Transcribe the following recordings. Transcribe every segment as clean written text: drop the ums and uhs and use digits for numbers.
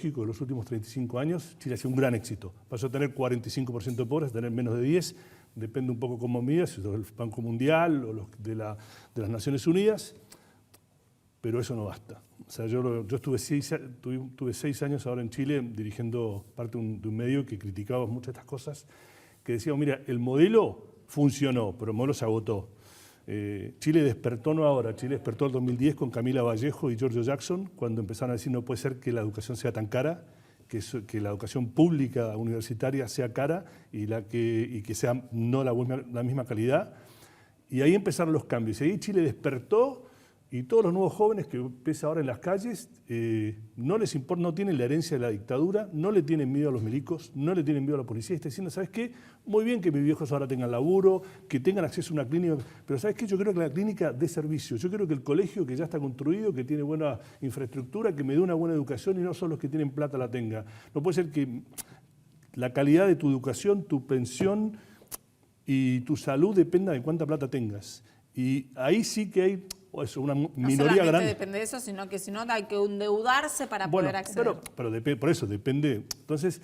sociológico de los últimos 35 años, Chile ha sido un gran éxito. Pasó a tener 45% de pobres, a tener menos de 10%, depende un poco cómo midas, si es el Banco Mundial o los de las Naciones Unidas, pero eso no basta. O sea, yo tuve 6 años ahora en Chile dirigiendo parte de un medio que criticaba muchas de estas cosas, que decíamos, mira, el modelo funcionó, pero el modelo se agotó. Chile despertó no ahora, Chile despertó en el 2010 con Camila Vallejo y Giorgio Jackson, cuando empezaron a decir no puede ser que la educación sea tan cara, que la educación pública universitaria sea cara y que sea no la misma calidad. Y ahí empezaron los cambios. Y ahí Chile despertó y todos los nuevos jóvenes que ves ahora en las calles no les importa, no tienen la herencia de la dictadura, no le tienen miedo a los milicos, no le tienen miedo a la policía. Está diciendo, ¿sabes qué? Muy bien que mis viejos ahora tengan laburo, que tengan acceso a una clínica, pero ¿sabes qué? Yo creo que la clínica dé servicio. Yo creo que el colegio que ya está construido, que tiene buena infraestructura, que me dé una buena educación y no solo los que tienen plata la tenga. No puede ser que la calidad de tu educación, tu pensión y tu salud dependa de cuánta plata tengas. Y ahí sí que hay una minoría grande. No solamente depende de eso, sino que si no hay que endeudarse para poder acceder. Pero por eso depende. Entonces,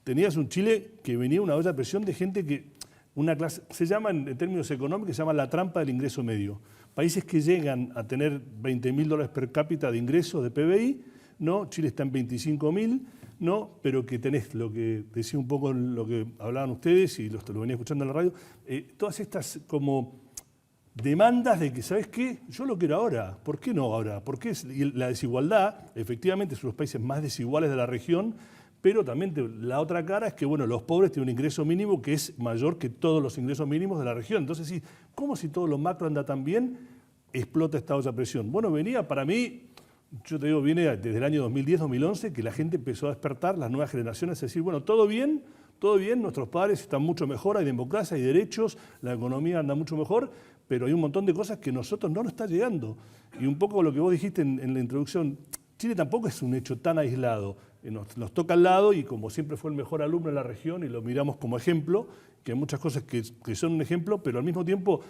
tenías un Chile que venía una olla de presión de gente que, una clase, se llama en términos económicos, se llama la trampa del ingreso medio. Países que llegan a tener $20.000 per cápita de ingresos de PBI, ¿no? Chile está en 25.000, ¿no? Pero que tenés lo que decía un poco lo que hablaban ustedes y lo venía escuchando en la radio, todas estas como demandas de que, ¿sabes qué? Yo lo quiero ahora. ¿Por qué no ahora? Porque la desigualdad, efectivamente, son los países más desiguales de la región, pero también la otra cara es que, bueno, los pobres tienen un ingreso mínimo que es mayor que todos los ingresos mínimos de la región. Entonces, sí, ¿cómo si todo lo macro anda tan bien, explota esta olla de presión? Bueno, venía para mí, yo te digo, viene desde el año 2010-2011, que la gente empezó a despertar, las nuevas generaciones, a decir, bueno, todo bien, nuestros padres están mucho mejor, hay democracia, hay derechos, la economía anda mucho mejor, pero hay un montón de cosas que a nosotros no nos está llegando. Y un poco lo que vos dijiste en la introducción, Chile tampoco es un hecho tan aislado. Nos toca al lado y como siempre fue el mejor alumno de la región y lo miramos como ejemplo, que hay muchas cosas que son un ejemplo, pero al mismo tiempo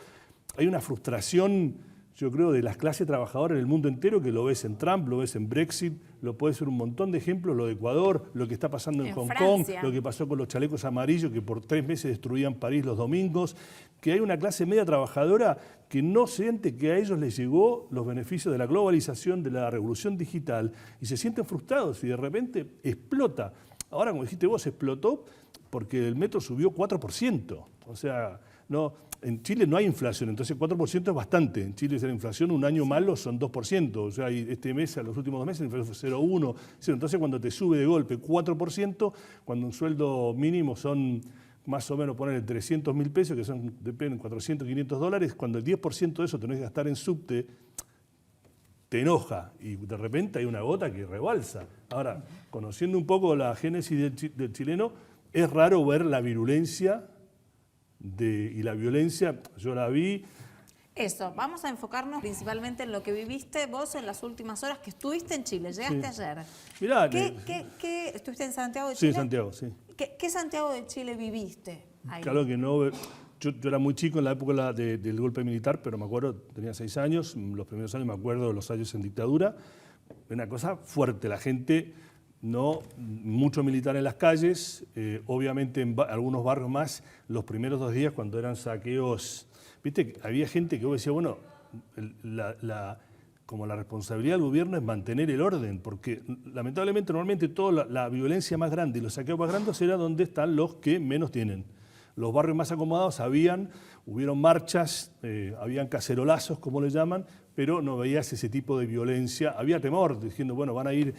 hay una frustración, yo creo, de las clases trabajadoras en el mundo entero, que lo ves en Trump, lo ves en Brexit, lo puedes ver un montón de ejemplos, lo de Ecuador, lo que está pasando en Hong Kong, lo que pasó con los chalecos amarillos que por 3 meses destruían París los domingos, que hay una clase media trabajadora que no siente que a ellos les llegó los beneficios de la globalización, de la revolución digital, y se sienten frustrados y de repente explota. Ahora, como dijiste vos, explotó porque el metro subió 4%. O sea, no, en Chile no hay inflación, entonces 4% es bastante. En Chile la inflación un año malo son 2%. O sea, este mes, a los últimos 2 meses, la inflación fue 0,1. Entonces, cuando te sube de golpe 4%, cuando un sueldo mínimo son más o menos poner 300.000 pesos, que son, dependen, 400, 500 dólares, cuando el 10% de eso tenés que gastar en subte, te enoja y de repente hay una gota que rebalsa. Ahora, conociendo un poco la génesis del chileno, es raro ver la virulencia y la violencia. Yo la vi. Eso, vamos a enfocarnos principalmente en lo que viviste vos en las últimas horas que estuviste en Chile. Llegaste ayer. Mirá, ¿Estuviste en Santiago de Chile? Sí, Santiago, sí. ¿Qué Santiago de Chile viviste ahí? Claro que no. Yo era muy chico en la época del golpe militar, pero me acuerdo, tenía 6 años, los primeros años me acuerdo de los años en dictadura. Una cosa fuerte, la gente, no, mucho militar en las calles, obviamente en algunos barrios más, los primeros 2 días cuando eran saqueos, viste, había gente que vos decía, bueno, como la responsabilidad del gobierno es mantener el orden, porque lamentablemente normalmente toda la violencia más grande y los saqueos más grandes era donde están los que menos tienen. Los barrios más acomodados hubieron marchas, habían cacerolazos, como le llaman, pero no veías ese tipo de violencia. Había temor, diciendo, bueno, van a ir,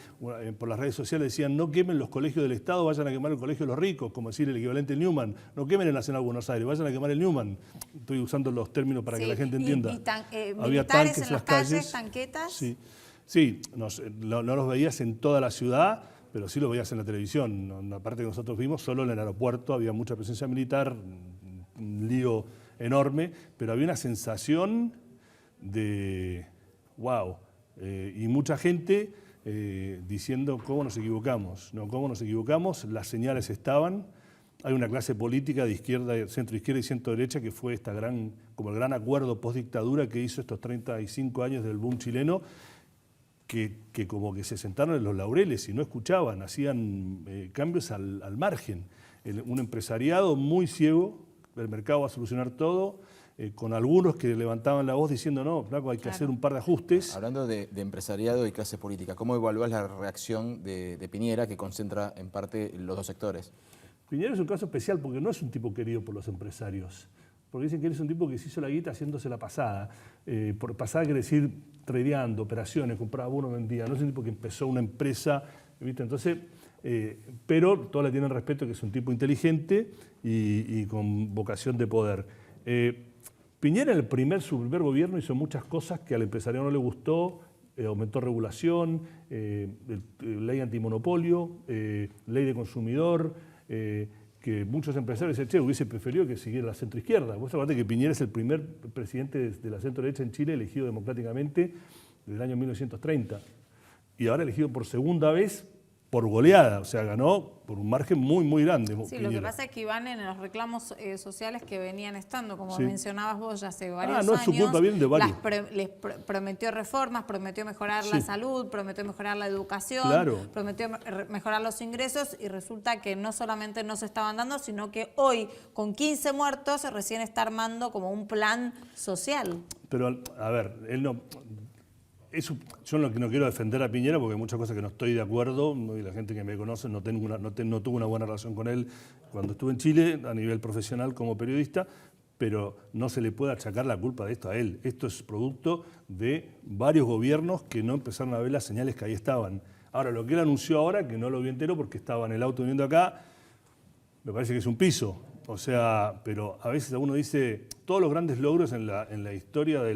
por las redes sociales decían, no quemen los colegios del Estado, vayan a quemar el colegio de los ricos, como decir el equivalente del Newman. No quemen el Nacional de Buenos Aires, vayan a quemar el Newman. Estoy usando los términos para que la gente entienda. Había tanques en las calles, tanquetas. Sí, no los veías en toda la ciudad, pero sí lo veías en la televisión. En la parte que nosotros vimos, solo en el aeropuerto había mucha presencia militar, un lío enorme, pero había una sensación de wow, y mucha gente diciendo cómo nos equivocamos, ¿no? Cómo nos equivocamos, las señales estaban. Hay una clase política de izquierda, centro izquierda y centro derecha que fue como el gran acuerdo post-dictadura que hizo estos 35 años del boom chileno, que como que se sentaron en los laureles y no escuchaban, hacían cambios al margen. Un empresariado muy ciego, el mercado va a solucionar todo, con algunos que levantaban la voz diciendo, no, flaco, hay que hacer un par de ajustes. Hablando de empresariado y clase política, ¿cómo evalúas la reacción de Piñera, que concentra en parte los dos sectores? Piñera es un caso especial porque no es un tipo querido por los empresarios. Porque dicen que él es un tipo que se hizo la guita haciéndose la pasada. Por pasada quiere decir tradeando, operaciones, compraba uno, vendía. No es un tipo que empezó una empresa, ¿viste? Entonces, pero todos le tienen respeto, que es un tipo inteligente y con vocación de poder. Piñera en su primer gobierno hizo muchas cosas que al empresariado no le gustó, aumentó regulación, ley antimonopolio, ley de consumidor, que muchos empresarios dicen, che, hubiese preferido que siguiera la centroizquierda. Vos acordate que Piñera es el primer presidente de la centro-derecha en Chile elegido democráticamente desde el año 1930 y ahora elegido por segunda vez por goleada, o sea, ganó por un margen muy, muy grande. Sí, Piñera. lo que pasa es que iban en los reclamos sociales que venían estando, como Sí. mencionabas vos ya hace varios no años. es su culpa, vienen de varios. Prometió reformas, prometió mejorar la salud, prometió mejorar la educación, Claro. prometió mejorar los ingresos y resulta que no solamente no se estaban dando, sino que hoy, con 15 muertos, recién está armando como un plan social. Pero, a ver, él no... yo no quiero defender a Piñera porque hay muchas cosas que no estoy de acuerdo, y la gente que me conoce no tuve una buena relación con él cuando estuve en Chile a nivel profesional como periodista, pero no se le puede achacar la culpa de esto a él. Esto es producto de varios gobiernos que no empezaron a ver las señales que ahí estaban. Ahora, lo que él anunció ahora, que no lo vi entero porque estaba en el auto viniendo acá, me parece que es un piso. O sea, pero a veces uno dice, todos los grandes logros en la historia de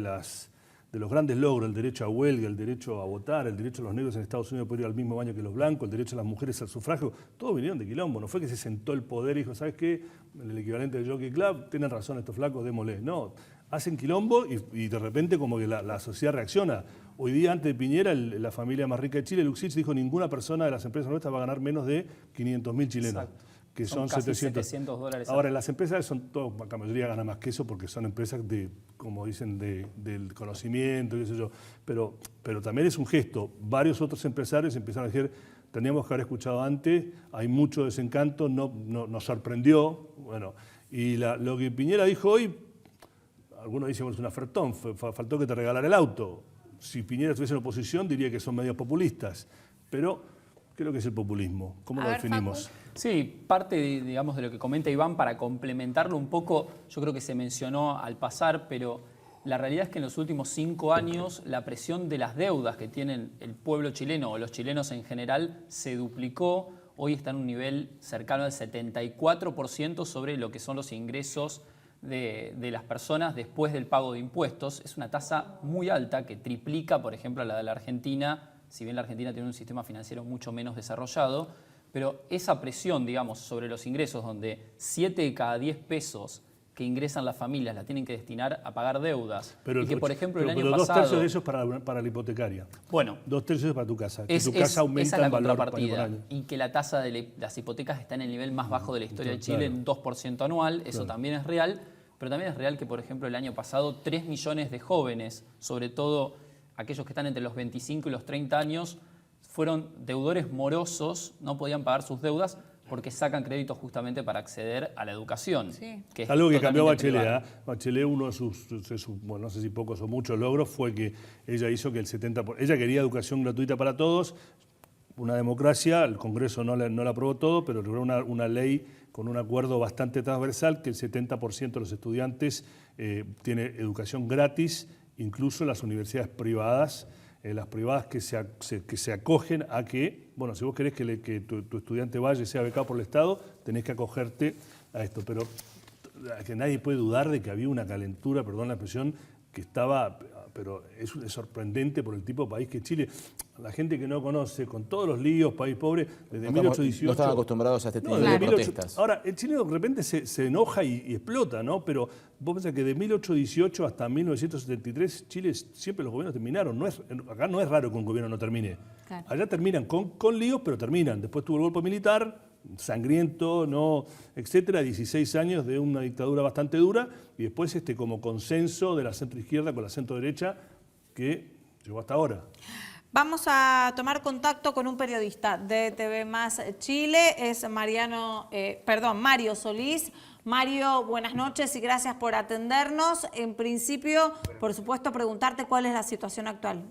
los grandes logros, el derecho a huelga, el derecho a votar, el derecho a los negros en Estados Unidos por ir al mismo baño que los blancos, el derecho a las mujeres al sufragio, todos vinieron de quilombo. No fue que se sentó el poder y dijo, ¿sabes qué? El equivalente del Jockey Club, tienen razón estos flacos, démosle. No, hacen quilombo y de repente como que la sociedad reacciona. Hoy día, antes de Piñera, la familia más rica de Chile, Luxich, dijo ninguna persona de las empresas nuestras va a ganar menos de 500.000 chilenos. Exacto. Que son casi 700 $700. Ahora, las empresas son todas, la mayoría gana más que eso porque son empresas de, como dicen, del conocimiento, qué sé yo. Pero también es un gesto. Varios otros empresarios empezaron a decir, teníamos que haber escuchado antes, hay mucho desencanto, nos sorprendió. Bueno, y lo que Piñera dijo hoy, algunos dicen que es un ofertón, faltó que te regalara el auto. Si Piñera estuviese en oposición, diría que son medios populistas. Pero creo que es el populismo. ¿Cómo lo definimos? Facu. Sí, parte digamos, de lo que comenta Iván, para complementarlo un poco, yo creo que se mencionó al pasar, pero la realidad es que en los últimos 5 años la presión de las deudas que tienen el pueblo chileno o los chilenos en general se duplicó. Hoy está en un nivel cercano al 74% sobre lo que son los ingresos de las personas después del pago de impuestos. Es una tasa muy alta que triplica, por ejemplo, a la de la Argentina, si bien la Argentina tiene un sistema financiero mucho menos desarrollado. Pero esa presión, digamos, sobre los ingresos, donde 7 de cada 10 pesos que ingresan las familias la tienen que destinar a pagar deudas. Pero y que, por ejemplo, el año pero pasado... 2/3 de eso es para la hipotecaria. Bueno. 2/3 es para tu casa. Que tu Esa casa aumenta es la en valor contrapartida. año por año. Y que la tasa de las hipotecas está en el nivel más bajo de la historia de Chile, en 2% anual. Eso también es real. Pero también es real que, por ejemplo, el año pasado 3 millones de jóvenes, sobre todo aquellos que están entre los 25 y los 30 años, fueron deudores morosos, no podían pagar sus deudas porque sacan créditos justamente para acceder a la educación. Sí. Que es Algo que cambió totalmente Bachelet. privada. Bachelet, uno de sus, bueno, no sé si pocos o muchos logros, fue que ella hizo que el 70%... Ella quería educación gratuita para todos, una democracia, el Congreso no la aprobó todo, pero logró una ley con un acuerdo bastante transversal que el 70% de los estudiantes tiene educación gratis, incluso en las universidades privadas. Las privadas que se acogen a que, bueno, si vos querés que tu estudiante vaya y sea becado por el Estado, tenés que acogerte a esto. Pero que nadie puede dudar de que había una calentura, perdón la expresión, que estaba, pero es sorprendente por el tipo de país que es Chile. La gente que no conoce, con todos los líos, país pobre, desde 1818... No están acostumbrados a este tipo de desde protestas. Ahora, el chileno de repente se enoja y explota, ¿no? Pero vos pensás que de 1818 hasta 1973, Chile siempre los gobiernos terminaron. Acá no es raro que un gobierno no termine. Claro. Allá terminan con líos, pero terminan. Después tuvo el golpe militar, sangriento, no, etcétera, 16 años de una dictadura bastante dura, y después como consenso de la centroizquierda con la centroderecha que llegó hasta ahora. Vamos a tomar contacto con un periodista de TV Más Chile, es Mario Solís. Mario, buenas noches y gracias por atendernos. En principio, por supuesto, preguntarte cuál es la situación actual.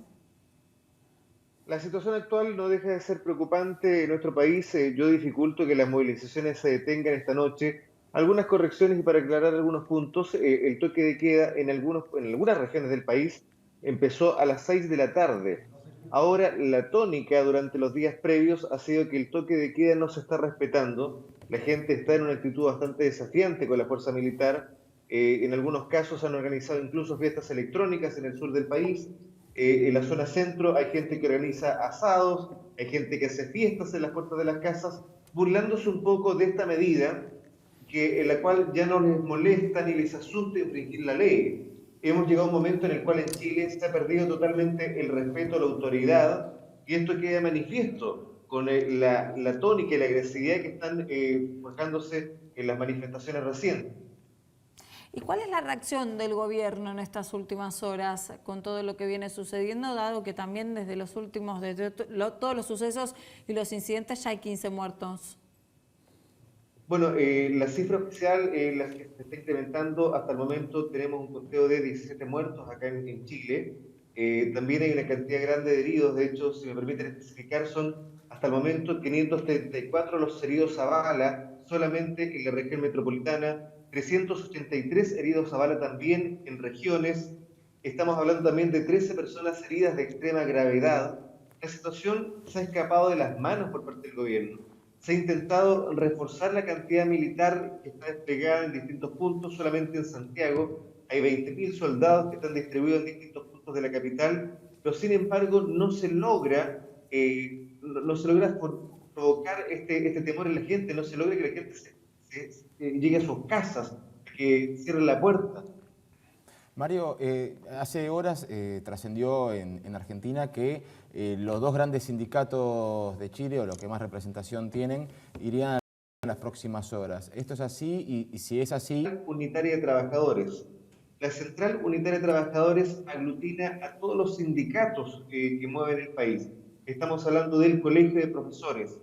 La situación actual no deja de ser preocupante en nuestro país. Yo dificulto que las movilizaciones se detengan esta noche. Algunas correcciones y para aclarar algunos puntos, el toque de queda en algunas regiones del país empezó a las 6 de la tarde. Ahora, la tónica durante los días previos ha sido que el toque de queda no se está respetando. La gente está en una actitud bastante desafiante con la fuerza militar. En algunos casos han organizado incluso fiestas electrónicas en el sur del país. En la zona centro hay gente que organiza asados, hay gente que hace fiestas en las puertas de las casas, burlándose un poco de esta medida en la cual ya no les molesta ni les asusta infringir la ley. Hemos llegado a un momento en el cual en Chile se ha perdido totalmente el respeto a la autoridad y esto queda manifiesto con la tónica y la agresividad que están forjándose en las manifestaciones recientes. ¿Y cuál es la reacción del gobierno en estas últimas horas con todo lo que viene sucediendo, dado que también desde todos los sucesos y los incidentes ya hay 15 muertos? Bueno, la cifra oficial, la que se está incrementando, hasta el momento tenemos un conteo de 17 muertos acá en Chile. También hay una cantidad grande de heridos, de hecho, si me permiten especificar, son hasta el momento 534 los heridos a bala solamente en la región metropolitana, 383 heridos a bala también en regiones. Estamos hablando también de 13 personas heridas de extrema gravedad. La situación se ha escapado de las manos por parte del gobierno. Se ha intentado reforzar la cantidad militar que está desplegada en distintos puntos. Solamente en Santiago hay 20.000 soldados que están distribuidos en distintos puntos de la capital, pero sin embargo no se logra provocar este temor en la gente, no se logra que la gente llegue a sus casas, que cierre la puerta. Mario, hace horas trascendió en Argentina que los dos grandes sindicatos de Chile, o los que más representación tienen, irían en las próximas horas. ¿Esto es así? Y si es así... Unitaria de Trabajadores. La Central Unitaria de Trabajadores aglutina a todos los sindicatos que mueven el país. Estamos hablando del Colegio de Profesores.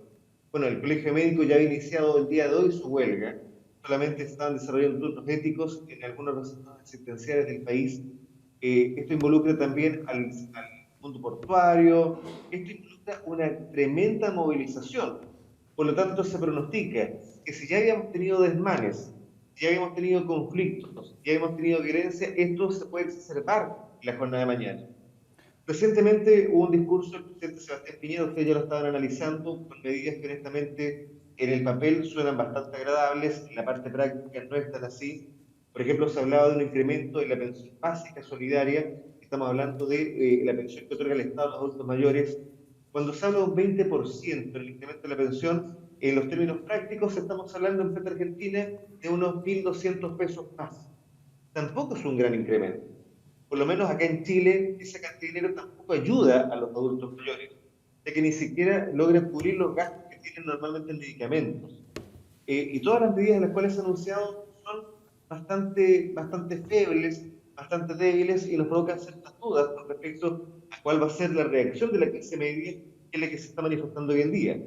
Bueno, el Colegio Médico ya ha iniciado el día de hoy su huelga. Solamente están desarrollando turnos éticos en algunos de los sectores asistenciales del país. Esto involucra también al mundo portuario. Esto involucra una tremenda movilización. Por lo tanto, se pronostica que si ya habíamos tenido desmanes, ya habíamos tenido conflictos, ya habíamos tenido violencia, esto se puede exacerbar en la jornada de mañana. Recientemente hubo un discurso del presidente Sebastián Piñera, ustedes ya lo estaban analizando, con medidas que honestamente en el papel suenan bastante agradables, en la parte práctica no es tan así. Por ejemplo, se hablaba de un incremento de la pensión básica solidaria, estamos hablando de la pensión que otorga el Estado a los adultos mayores. Cuando se habla de un 20% el incremento de la pensión, en los términos prácticos estamos hablando en plata argentina de unos 1.200 pesos más. Tampoco es un gran incremento. Por lo menos acá en Chile, esa cantidad de dinero tampoco ayuda a los adultos mayores, ya que ni siquiera logra cubrir los gastos que tienen normalmente en medicamentos. Y todas las medidas de las cuales se han anunciado son bastante febles, bastante débiles y nos provocan ciertas dudas con respecto a cuál va a ser la reacción de la clase media, que es la que se está manifestando hoy en día.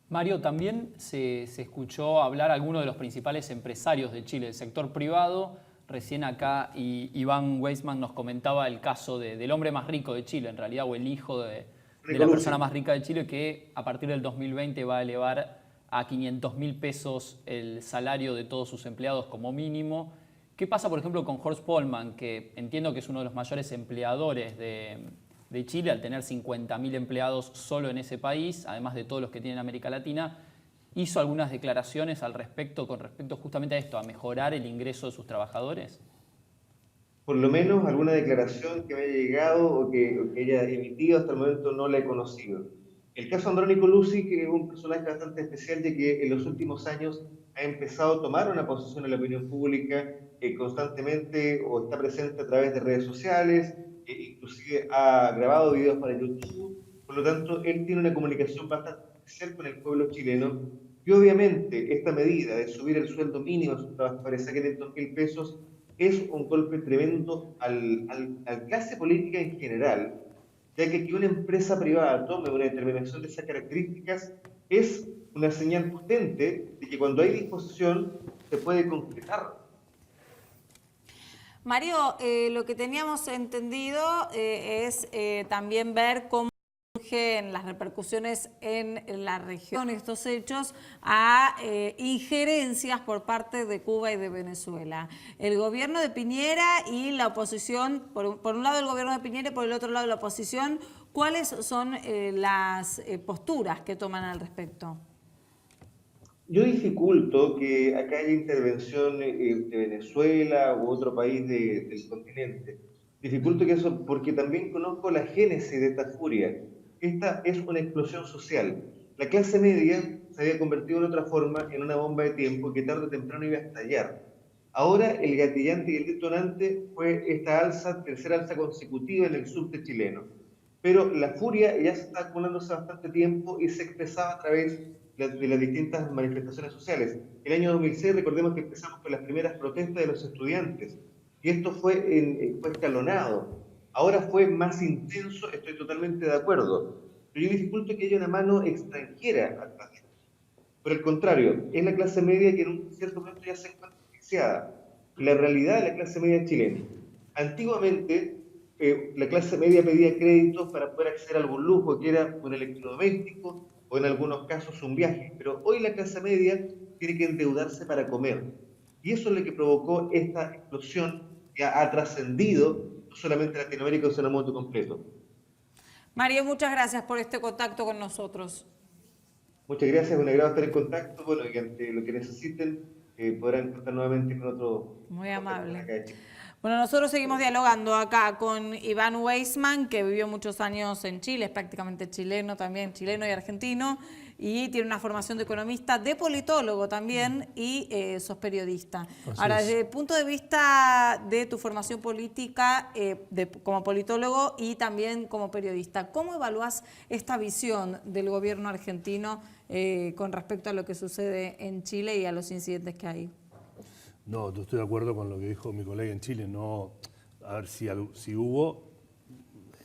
Mario, también se escuchó hablar a algunos de los principales empresarios de Chile, del sector privado. Recién acá Iván Weissman nos comentaba el caso del hombre más rico de Chile, en realidad, o el hijo de la persona más rica de Chile, que a partir del 2020 va a elevar a 500.000 pesos el salario de todos sus empleados como mínimo. ¿Qué pasa, por ejemplo, con Horst Pohlmann, que entiendo que es uno de los mayores empleadores de Chile, al tener 50.000 empleados solo en ese país, además de todos los que tiene en América Latina? ¿Hizo algunas declaraciones al respecto, con respecto justamente a esto, a mejorar el ingreso de sus trabajadores? Por lo menos alguna declaración que me haya llegado o que haya emitido hasta el momento no la he conocido. El caso Andrónico Lucy, que es un personaje bastante especial, de que en los últimos años ha empezado a tomar una posición en la opinión pública constantemente, o está presente a través de redes sociales, inclusive ha grabado videos para YouTube. Por lo tanto, él tiene una comunicación bastante especial con el pueblo chileno, y obviamente esta medida de subir el sueldo mínimo a sus trabajadores a 500.000 pesos es un golpe tremendo a la clase política en general, ya que una empresa privada tome una determinación de esas características es una señal potente de que cuando hay disposición se puede concretar. Mario, lo que teníamos entendido es también ver cómo surgen las repercusiones en la región, estos hechos, a injerencias por parte de Cuba y de Venezuela. El gobierno de Piñera y la oposición, por un lado el gobierno de Piñera y por el otro lado la oposición, ¿cuáles son las posturas que toman al respecto? Yo dificulto que acá haya intervención de Venezuela u otro país del continente. Dificulto que eso, porque también conozco la génesis de esta furia. Esta es una explosión social. La clase media se había convertido en otra forma en una bomba de tiempo que tarde o temprano iba a estallar. Ahora el gatillante y el detonante fue esta alza, tercera alza consecutiva en el subte chileno. Pero la furia ya se está acumulando hace bastante tiempo y se expresaba a través de las distintas manifestaciones sociales. El año 2006, recordemos que empezamos con las primeras protestas de los estudiantes, y esto fue escalonado. Ahora fue más intenso, estoy totalmente de acuerdo, pero yo dificulto que haya una mano extranjera atrás. Por el contrario, es la clase media que en un cierto momento ya se encuentra asfixiada. La realidad de la clase media chilena. Antiguamente, la clase media pedía créditos para poder acceder a algún lujo, que era un electrodoméstico o en algunos casos un viaje. Pero hoy la clase media tiene que endeudarse para comer. Y eso es lo que provocó esta explosión que ha trascendido no solamente Latinoamérica, sino el mundo completo. Mario, muchas gracias por este contacto con nosotros. Muchas gracias, un agrado estar en contacto. Bueno, y ante lo que necesiten, podrán contar nuevamente con otro. Muy amable. Bueno, nosotros seguimos dialogando acá con Iván Weissman, que vivió muchos años en Chile, es prácticamente chileno también, chileno y argentino, y tiene una formación de economista, de politólogo también, y sos periodista. Ahora, desde el punto de vista de tu formación política como politólogo y también como periodista, ¿cómo evaluás esta visión del gobierno argentino con respecto a lo que sucede en Chile y a los incidentes que hay? No, yo estoy de acuerdo con lo que dijo mi colega en Chile. No, a ver si hubo,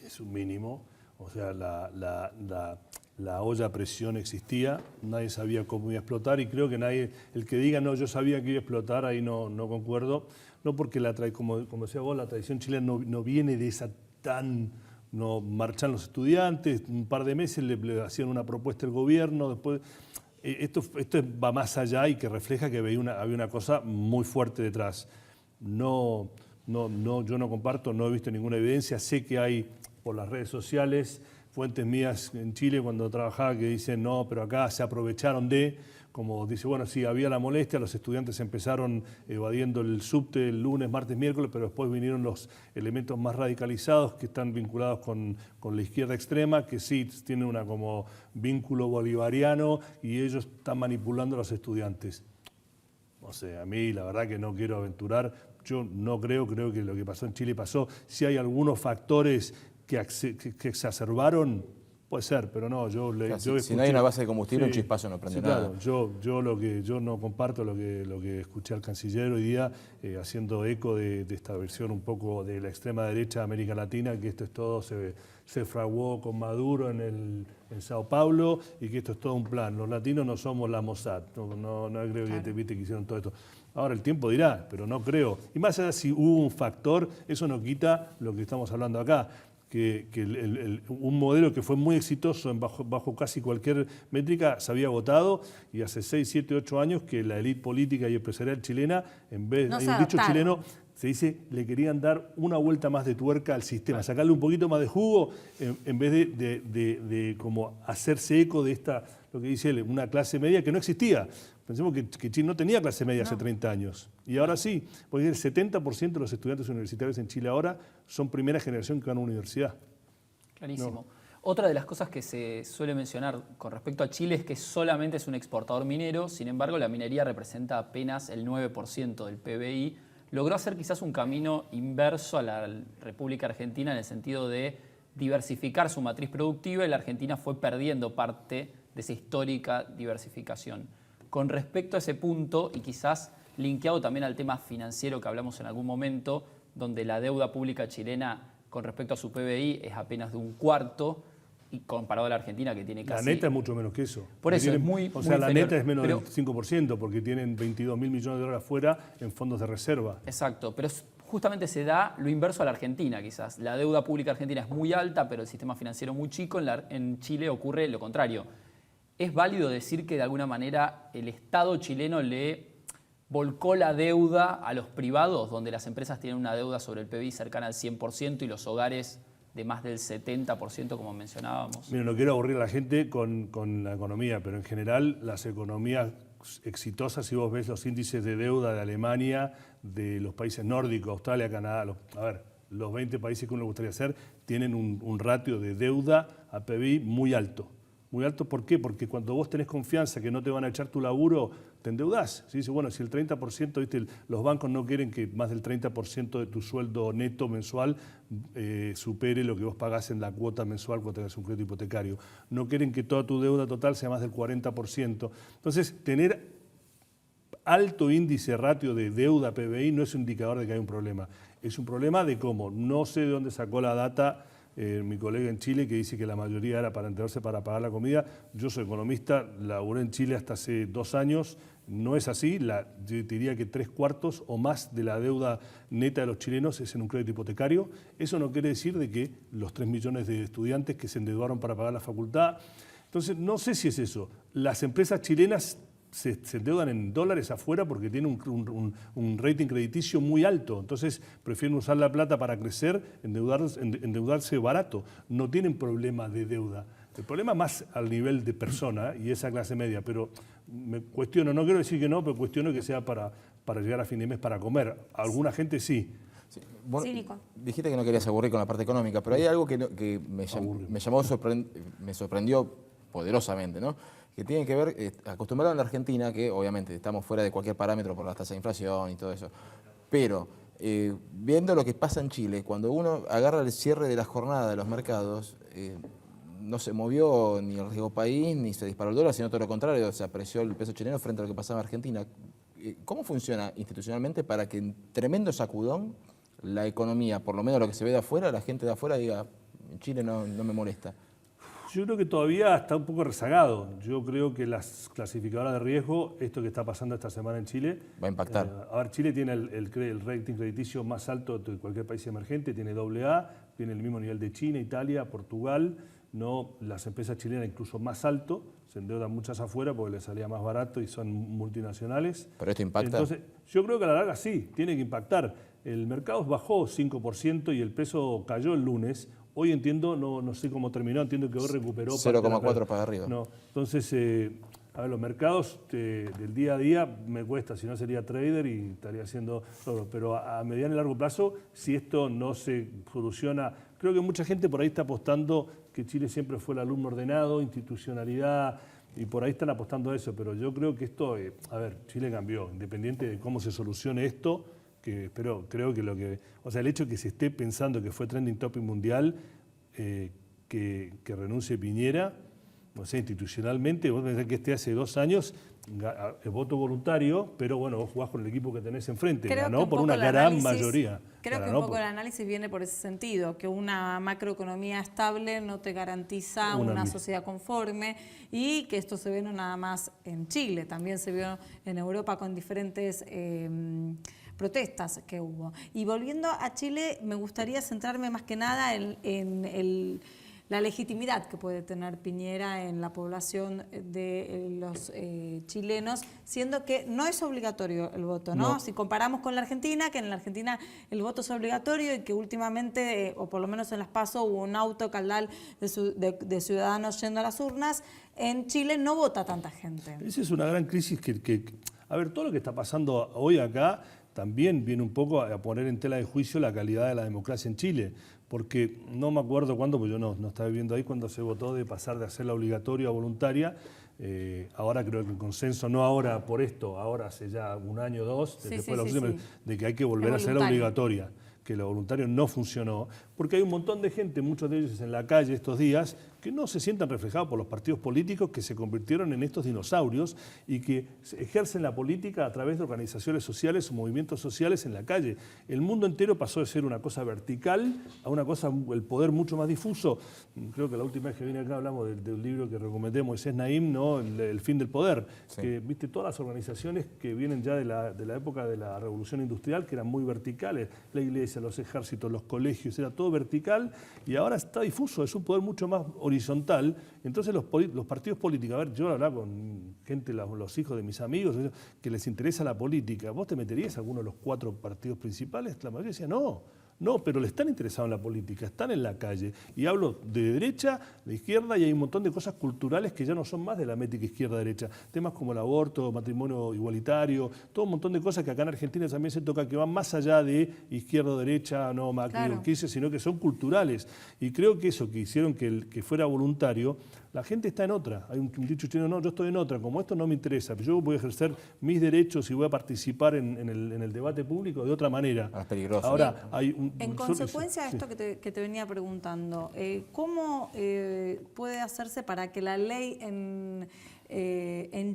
es un mínimo. O sea, la olla a presión existía, nadie sabía cómo iba a explotar y creo que nadie, el que diga no, yo sabía que iba a explotar, ahí no concuerdo. No porque, como decía vos, la tradición chilena no viene de esa tan... No marchan los estudiantes, un par de meses le hacían una propuesta al gobierno, después... Esto va más allá y que refleja que había una cosa muy fuerte detrás. Yo no comparto, no he visto ninguna evidencia. Sé que hay por las redes sociales fuentes mías en Chile cuando trabajaba que dicen no, pero acá se aprovecharon como dice, bueno, sí, había la molestia, los estudiantes empezaron evadiendo el subte el lunes, martes, miércoles, pero después vinieron los elementos más radicalizados que están vinculados con la izquierda extrema, que sí tienen una como vínculo bolivariano y ellos están manipulando a los estudiantes. No sé, a mí la verdad que no quiero aventurar, yo no creo que lo que pasó en Chile pasó. Si hay algunos factores que exacerbaron, puede ser, pero no, si no hay una base de combustible, sí, un chispazo no prende nada. Claro, yo no comparto lo que escuché al canciller hoy día haciendo eco de esta versión un poco de la extrema derecha de América Latina, que esto es todo, se fraguó con Maduro en Sao Paulo y que esto es todo un plan. Los latinos no somos la Mossad, no creo que que hicieron todo esto. Ahora el tiempo dirá, pero no creo. Y más allá si hubo un factor, eso no quita lo que estamos hablando acá. Que un modelo que fue muy exitoso bajo casi cualquier métrica se había agotado y hace 6, 7, 8 años que la élite política y empresarial chilena, en vez hay un dicho chileno, se dice, le querían dar una vuelta más de tuerca al sistema, sacarle un poquito más de jugo en vez de como hacerse eco de lo que dice él, una clase media que no existía. Pensemos que Chile no tenía clase media hace 30 años. Y ahora sí, porque el 70% de los estudiantes universitarios en Chile ahora son primera generación que van a una universidad. Clarísimo. No. Otra de las cosas que se suele mencionar con respecto a Chile es que solamente es un exportador minero, sin embargo la minería representa apenas el 9% del PBI. Logró hacer quizás un camino inverso a la República Argentina en el sentido de diversificar su matriz productiva y la Argentina fue perdiendo parte de esa histórica diversificación. Con respecto a ese punto, y quizás linkeado también al tema financiero que hablamos en algún momento, donde la deuda pública chilena con respecto a su PBI es apenas de un cuarto, y comparado a la Argentina, que tiene casi... La neta es mucho menos que eso. Por eso, Tienen, es muy o sea, muy la inferior. neta es menos Pero- del 5%, porque tienen 22.000 millones de dólares afuera en fondos de reserva. Exacto, pero justamente se da lo inverso a la Argentina quizás. La deuda pública argentina es muy alta, pero el sistema financiero muy chico. En Chile ocurre lo contrario. ¿Es válido decir que de alguna manera el Estado chileno le volcó la deuda a los privados, donde las empresas tienen una deuda sobre el PBI cercana al 100% y los hogares de más del 70%, como mencionábamos? Mira, no quiero aburrir a la gente con la economía, pero en general las economías exitosas, si vos ves los índices de deuda de Alemania, de los países nórdicos, Australia, Canadá, los 20 países que uno le gustaría hacer, tienen un ratio de deuda a PBI muy alto. Muy alto, ¿por qué? Porque cuando vos tenés confianza que no te van a echar tu laburo, te endeudás. ¿Sí? Dice, bueno, si el 30%, ¿viste? Los bancos no quieren que más del 30% de tu sueldo neto mensual supere lo que vos pagás en la cuota mensual cuando tengas un crédito hipotecario. No quieren que toda tu deuda total sea más del 40%. Entonces, tener alto índice ratio de deuda PBI no es un indicador de que hay un problema. Es un problema de cómo. No sé de dónde sacó la data mi colega en Chile, que dice que la mayoría era para endeudarse para pagar la comida. Yo soy economista, laburé en Chile hasta hace 2 años. No es así. Yo diría que 3/4 o más de la deuda neta de los chilenos es en un crédito hipotecario. Eso no quiere decir de que los 3 millones de estudiantes que se endeudaron para pagar la facultad. Entonces, no sé si es eso. Las empresas chilenas se endeudan en dólares afuera porque tienen un rating crediticio muy alto. Entonces prefieren usar la plata para crecer, endeudarse barato. No tienen problema de deuda. El problema más al nivel de persona y esa clase media. Pero me cuestiono, no quiero decir que no, pero cuestiono que sea para llegar a fin de mes para comer. Alguna gente sí. Sí, bueno, Sí, Nico. dijiste que no querías aburrir con la parte económica, pero hay algo que me sorprendió poderosamente, ¿no? Que tiene que ver, acostumbrado en la Argentina, que obviamente estamos fuera de cualquier parámetro por la tasa de inflación y todo eso, pero viendo lo que pasa en Chile, cuando uno agarra el cierre de la jornada de los mercados, no se movió ni el riesgo país, ni se disparó el dólar, sino todo lo contrario, se apreció el peso chileno frente a lo que pasaba en Argentina. ¿Cómo funciona institucionalmente para que en tremendo sacudón la economía, por lo menos lo que se ve de afuera, la gente de afuera diga, en Chile no me molesta? Yo creo que todavía está un poco rezagado. Yo creo que las clasificadoras de riesgo, esto que está pasando esta semana en Chile... Va a impactar. A ver, Chile tiene el rating crediticio más alto de cualquier país emergente, tiene AA, tiene el mismo nivel de China, Italia, Portugal. No, las empresas chilenas incluso más alto, se endeudan muchas afuera porque les salía más barato y son multinacionales. ¿Pero esto impacta? Entonces, yo creo que a la larga sí, tiene que impactar. El mercado bajó 5% y el peso cayó el lunes. Hoy entiendo, no sé cómo terminó, entiendo que hoy recuperó... 0,4 para arriba. No, entonces, a ver, los mercados del día a día me cuesta, si no sería trader y estaría haciendo todo. Pero a mediano y largo plazo, si esto no se soluciona, creo que mucha gente por ahí está apostando que Chile siempre fue el alumno ordenado, institucionalidad, y por ahí están apostando a eso. Pero yo creo que esto, a ver, Chile cambió, independiente de cómo se solucione esto, pero creo que el hecho de que se esté pensando que fue trending topic mundial, que renuncie Piñera, no sé, institucionalmente, vos pensás que hace 2 años, el voto voluntario, pero bueno, vos jugás con el equipo que tenés enfrente, ganó por una gran mayoría. Creo que un poco el análisis viene por ese sentido, que una macroeconomía estable no te garantiza una sociedad conforme y que esto se ve no nada más en Chile, también se vio en Europa con diferentes... protestas que hubo. Y volviendo a Chile, me gustaría centrarme más que nada en la legitimidad que puede tener Piñera en la población de los chilenos, siendo que no es obligatorio el voto, ¿no? Si comparamos con la Argentina, que en la Argentina el voto es obligatorio y que últimamente, o por lo menos en las PASO, hubo un auto caudal de ciudadanos yendo a las urnas, en Chile no vota tanta gente. Esa es una gran crisis a ver, todo lo que está pasando hoy acá también viene un poco a poner en tela de juicio la calidad de la democracia en Chile, porque no me acuerdo cuándo, porque yo no estaba viviendo ahí, cuando se votó de pasar de hacerla obligatoria a voluntaria. Ahora creo que el consenso, no ahora por esto, ahora hace ya 1 año o 2, después de la opción, de que hay que volver a hacerla obligatoria, que lo voluntario no funcionó, porque hay un montón de gente, muchos de ellos en la calle estos días, que no se sientan reflejados por los partidos políticos que se convirtieron en estos dinosaurios y que ejercen la política a través de organizaciones sociales o movimientos sociales en la calle. El mundo entero pasó de ser una cosa vertical a una cosa, el poder mucho más difuso. Creo que la última vez que vine acá hablamos del libro que recomendé Moisés Naim, ¿no? El fin del poder, Sí. que viste todas las organizaciones que vienen ya de la época de la revolución industrial, que eran muy verticales, la iglesia, los ejércitos, los colegios, era todo vertical y ahora está difuso, es un poder mucho más horizontal. Entonces los partidos políticos, a ver, yo hablaba con gente, los hijos de mis amigos, que les interesa la política, ¿vos te meterías a alguno de los 4 partidos principales? La mayoría decía no, pero le están interesados en la política, están en la calle. Y hablo de derecha, de izquierda, y hay un montón de cosas culturales que ya no son más de la métrica izquierda-derecha. Temas como el aborto, matrimonio igualitario, todo un montón de cosas que acá en Argentina también se toca, que van más allá de izquierda-derecha, no Macri, Claro. Urquiza, sino que son culturales. Y creo que eso que hicieron que fuera voluntario, la gente está en otra. Hay un dicho chino, no, yo estoy en otra, como esto no me interesa, yo voy a ejercer mis derechos y voy a participar en el debate público de otra manera. Ahora es peligroso. Ahora, hay En consecuencia de sí. esto que te venía preguntando, ¿cómo puede hacerse para que la ley en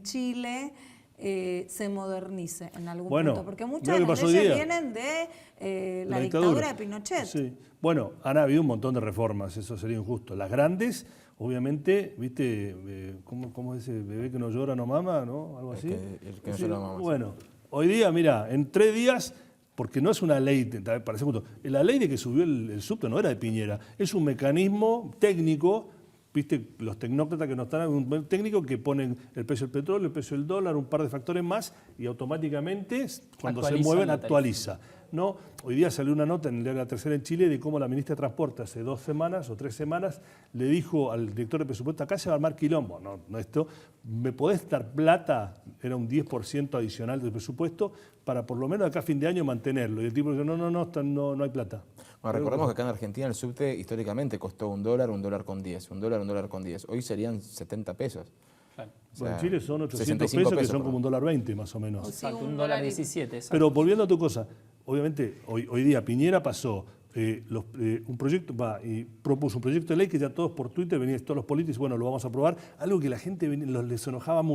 Chile se modernice en algún Bueno, punto? Porque mira muchas lo de que las pasó hoy leyes día. vienen de la dictadura de Pinochet. Sí. Bueno, han habido un montón de reformas, eso sería injusto. Las grandes, obviamente, ¿viste? ¿Cómo es ese bebé que no llora, no mama? ¿No? Algo así. el que no Sí, llora, no mama, sí. Bueno, hoy día, mira, en 3 días, porque no es una ley, parece justo, la ley de que subió el subte no era de Piñera, es un mecanismo técnico. Viste, los tecnócratas que nos están, un técnico que ponen el precio del petróleo, el precio del dólar, un par de factores más y automáticamente cuando se Actualizan mueven la tarifa. actualiza. ¿No? Hoy día salió una nota en el diario La Tercera en Chile de cómo la ministra de Transporte hace 2 semanas o 3 semanas le dijo al director de presupuesto, acá se va a armar quilombo, no esto, ¿me podés dar plata? Era un 10% adicional del presupuesto para por lo menos acá a fin de año mantenerlo. Y el tipo dijo, no hay plata. Bueno, recordemos que acá en Argentina el subte históricamente costó $1, $1.10, $1.10. Hoy serían 70 pesos. Claro. O Bueno, sea, en Chile son 800 65 pesos, que son perdón. como $1.20 más o menos. Sí, Exacto, un un dólar dólar y- 17. exacto. Pero volviendo a tu cosa, obviamente hoy día Piñera pasó un proyecto, y propuso un proyecto de ley que ya todos por Twitter venían todos los políticos, bueno, lo vamos a aprobar, algo que la gente les enojaba mucho.